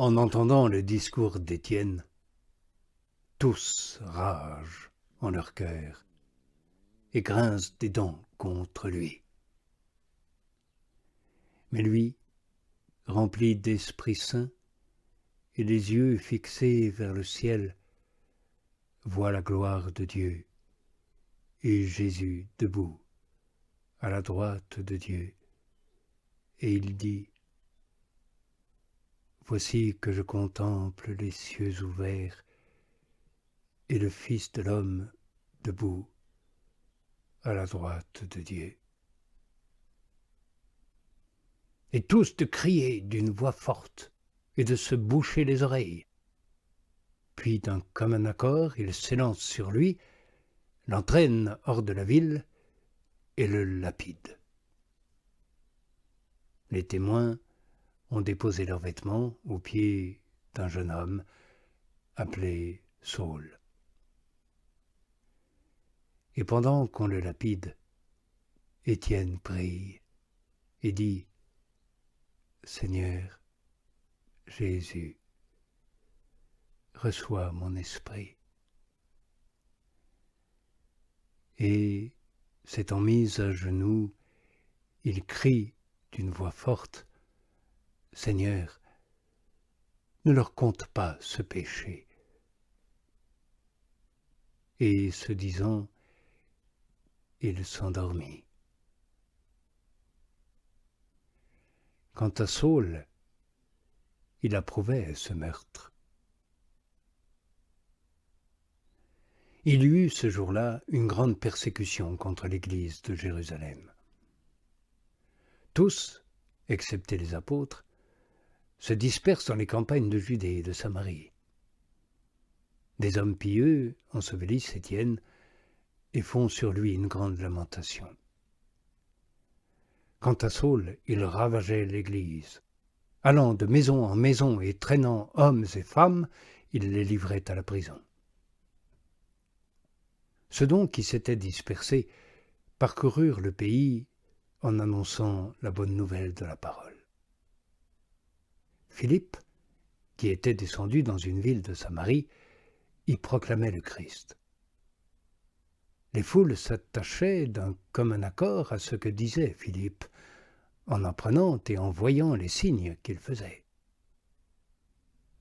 En entendant le discours d'Étienne, tous ragent en leur cœur et grincent des dents contre lui. Mais lui, rempli d'Esprit Saint et les yeux fixés vers le ciel, voit la gloire de Dieu et Jésus debout à la droite de Dieu. Et il dit : Voici que je contemple les cieux ouverts et le Fils de l'homme debout à la droite de Dieu. Et tous de crier d'une voix forte et de se boucher les oreilles. Puis d'un commun accord, ils s'élancent sur lui, l'entraînent hors de la ville et le lapident. Les témoins ont déposé leurs vêtements aux pieds d'un jeune homme appelé Saul. Et pendant qu'on le lapide, Étienne prie et dit : Seigneur Jésus, reçois mon esprit. Et, s'étant mis à genoux, il crie d'une voix forte : Seigneur, ne leur compte pas ce péché. Et ce disant, il s'endormit. Quant à Saul, il approuvait ce meurtre. Il y eut ce jour-là une grande persécution contre l'Église de Jérusalem. Tous, excepté les apôtres, se dispersent dans les campagnes de Judée et de Samarie. Des hommes pieux ensevelissent Étienne et font sur lui une grande lamentation. Quant à Saul, il ravageait l'Église. Allant de maison en maison et traînant hommes et femmes, il les livrait à la prison. Ceux donc qui s'étaient dispersés parcoururent le pays en annonçant la bonne nouvelle de la parole. Philippe, qui était descendu dans une ville de Samarie, y proclamait le Christ. Les foules s'attachaient d'un commun accord à ce que disait Philippe, en apprenant et en voyant les signes qu'il faisait.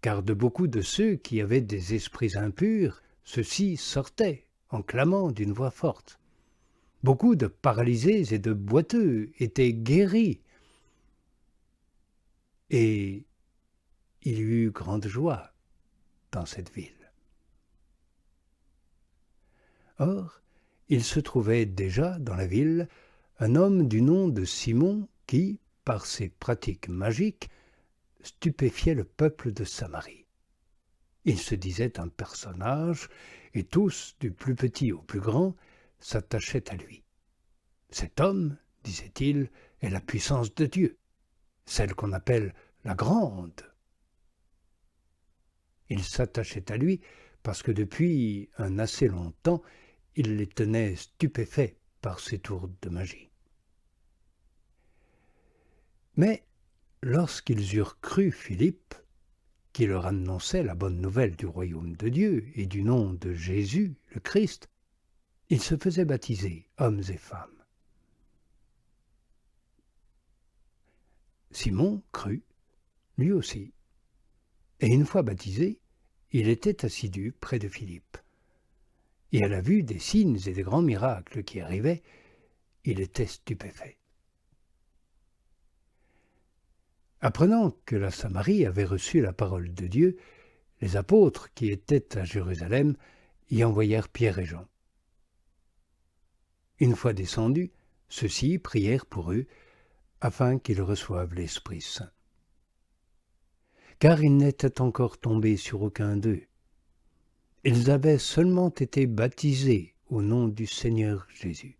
Car de beaucoup de ceux qui avaient des esprits impurs, ceux-ci sortaient en clamant d'une voix forte. Beaucoup de paralysés et de boiteux étaient guéris. Et il y eut grande joie dans cette ville. Or, il se trouvait déjà dans la ville un homme du nom de Simon qui, par ses pratiques magiques, stupéfiait le peuple de Samarie. Il se disait un personnage, et tous, du plus petit au plus grand, s'attachaient à lui. Cet homme, disait-il, est la puissance de Dieu, celle qu'on appelle la grande. Ils s'attachaient à lui parce que depuis un assez long temps, il les tenait stupéfaits par ses tours de magie. Mais lorsqu'ils eurent cru Philippe, qui leur annonçait la bonne nouvelle du royaume de Dieu et du nom de Jésus, le Christ, ils se faisaient baptiser, hommes et femmes. Simon crut, lui aussi, et une fois baptisé, il était assidu près de Philippe. Et à la vue des signes et des grands miracles qui arrivaient, il était stupéfait. Apprenant que la Samarie avait reçu la parole de Dieu, les apôtres qui étaient à Jérusalem y envoyèrent Pierre et Jean. Une fois descendus, ceux-ci prièrent pour eux, afin qu'ils reçoivent l'Esprit Saint. Car ils n'étaient encore tombés sur aucun d'eux. Ils avaient seulement été baptisés au nom du Seigneur Jésus.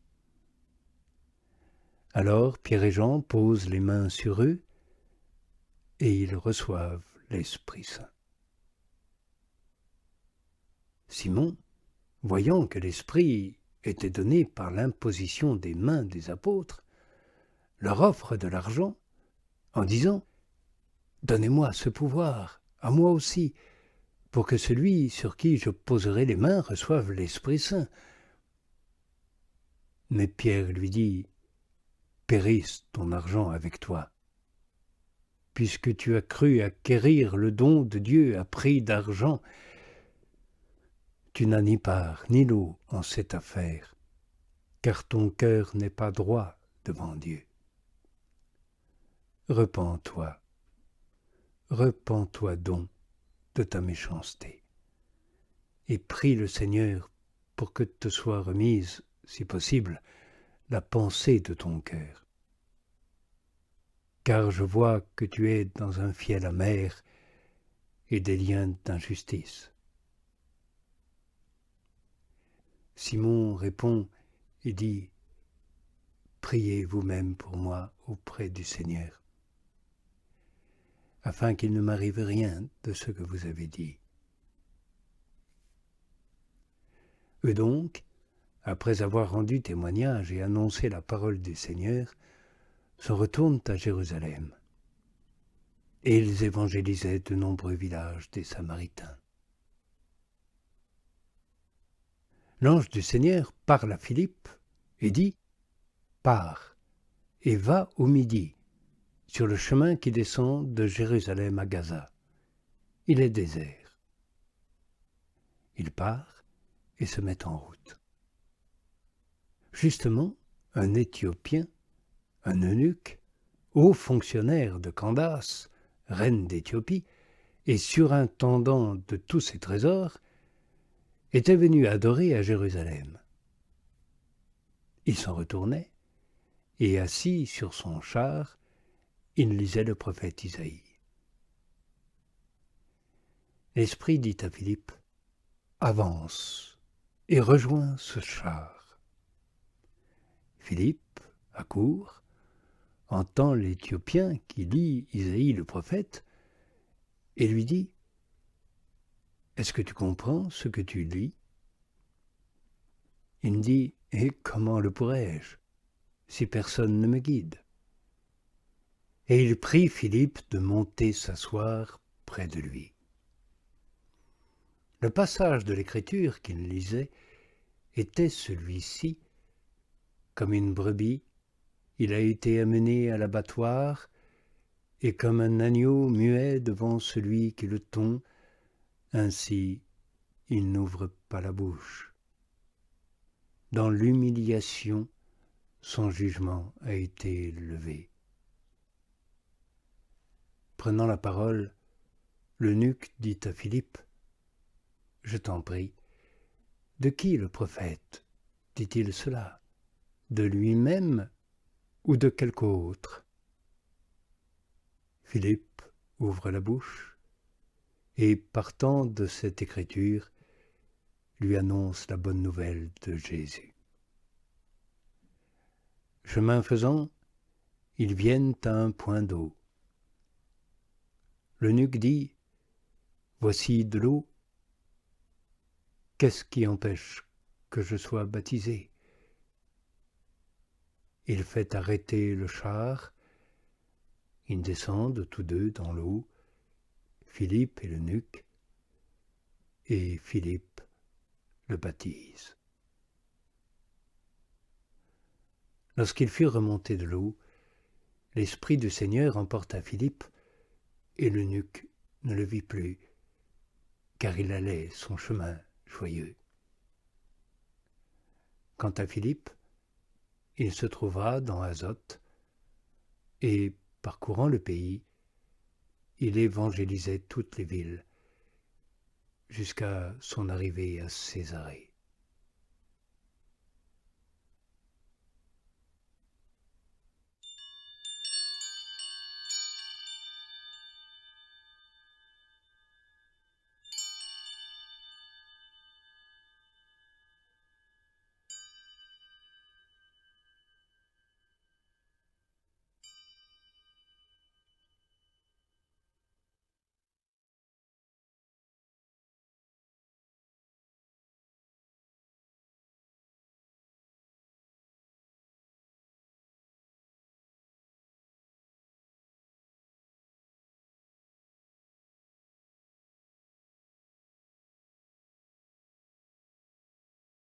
Alors Pierre et Jean posent les mains sur eux, et ils reçoivent l'Esprit Saint. Simon, voyant que l'Esprit était donné par l'imposition des mains des apôtres, leur offre de l'argent en disant : « Donnez-moi ce pouvoir à moi aussi, pour que celui sur qui je poserai les mains reçoive l'Esprit Saint. » Mais Pierre lui dit, « Périsse ton argent avec toi, puisque tu as cru acquérir le don de Dieu à prix d'argent. Tu n'as ni part ni lot en cette affaire, car ton cœur n'est pas droit devant Dieu. Repens-toi, repens-toi donc de ta méchanceté, et prie le Seigneur pour que te soit remise, si possible, la pensée de ton cœur. Car je vois que tu es dans un fiel amer et des liens d'injustice. » Simon répond et dit, « Priez vous-même pour moi auprès du Seigneur, afin qu'il ne m'arrive rien de ce que vous avez dit. » Eux donc, après avoir rendu témoignage et annoncé la parole du Seigneur, se retournent à Jérusalem. Et ils évangélisaient de nombreux villages des Samaritains. L'ange du Seigneur parle à Philippe et dit, « Pars et va au midi, sur le chemin qui descend de Jérusalem à Gaza. Il est désert. » Il part et se met en route. Justement, un Éthiopien, un eunuque, haut fonctionnaire de Candace, reine d'Éthiopie, et surintendant de tous ses trésors, était venu adorer à Jérusalem. Il s'en retournait, et assis sur son char, il lisait le prophète Isaïe. L'Esprit dit à Philippe, « Avance et rejoins ce char. » Philippe accourt, entend l'Éthiopien qui lit Isaïe le prophète, et lui dit, « Est-ce que tu comprends ce que tu lis ?» Il me dit, « Et comment le pourrais-je, si personne ne me guide ?» Et il prie Philippe de monter s'asseoir près de lui. Le passage de l'Écriture qu'il lisait était celui-ci. Comme une brebis, il a été amené à l'abattoir, et comme un agneau muet devant celui qui le tond, ainsi il n'ouvre pas la bouche. Dans l'humiliation, son jugement a été levé. Prenant la parole, l'eunuque dit à Philippe, « Je t'en prie, de qui le prophète dit-il cela? De lui-même ou de quelque autre ?» Philippe ouvre la bouche et, partant de cette écriture, lui annonce la bonne nouvelle de Jésus. Chemin faisant, ils viennent à un point d'eau. L'eunuque dit, « Voici de l'eau. Qu'est-ce qui empêche que je sois baptisé ?» Il fait arrêter le char. Ils descendent tous deux dans l'eau, Philippe et l'eunuque, et Philippe le baptise. Lorsqu'ils furent remontés de l'eau, l'Esprit du Seigneur emporta Philippe, et l'eunuque ne le vit plus, car il allait son chemin joyeux. Quant à Philippe, il se trouva dans Azote, et, parcourant le pays, il évangélisait toutes les villes, jusqu'à son arrivée à Césarée.